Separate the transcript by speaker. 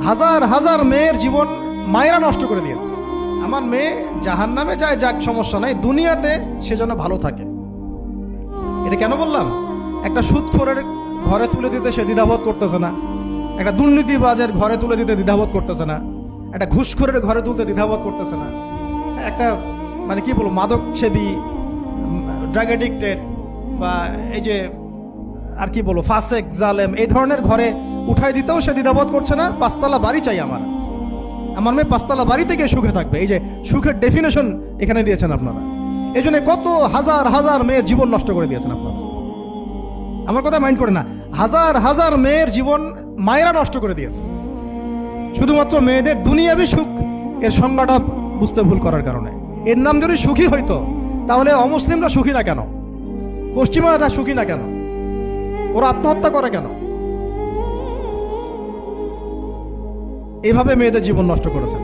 Speaker 1: হাজার হাজার মেয়ের জীবন মায়েরা নষ্ট করে দিয়েছে। আমার মেয়ে জাহান্নামে যায়, যাক, সমস্যা নাই, দুনিয়াতে সে যেন ভালো থাকে। এটা কেন বললাম? একটা সুদখোরের ঘরে তুলে দিতে সে দ্বিধাবোধ করতেছে না, একটা দুর্নীতিবাজের ঘরে তুলে দিতে দ্বিধাবোধ করতেছে না, একটা ঘুষখোরের ঘরে তুলতে দ্বিধাবোধ করতেছে না, একটা মানে কি বলবো মাদক সেবী, ড্রাগ এডিক্টেড বা এই যে আর কি বলবো ফাসেক জালেম এই ধরনের ঘরে উঠাই দিতেও সে দ্বিধাবোধ করছে না। পাঁচতলা বাড়ি চাই আমার মেয়ে পাঁচতলা বাড়ি থেকে সুখে থাকবে। এই যে সুখের ডেফিনেশন এখানে দিয়েছেন আপনারা। এই জন্য কত হাজার হাজার মেয়ের জীবন নষ্ট করে দিয়েছেন আপনারা। আমার কথা মাইন্ড করে না, হাজার হাজার মেয়ের জীবন মায়েরা নষ্ট করে দিয়েছে শুধুমাত্র মেয়েদের দুনিয়াবি সুখ এর সংজ্ঞাটা বুঝতে ভুল করার কারণে। এর নাম যদি সুখী হইতো তাহলে অমুসলিমরা সুখী না কেন? পশ্চিমারা সুখী না কেন? ওরা আত্মহত্যা করে কেন? এভাবে মেয়েদের জীবন নষ্ট করেছেন।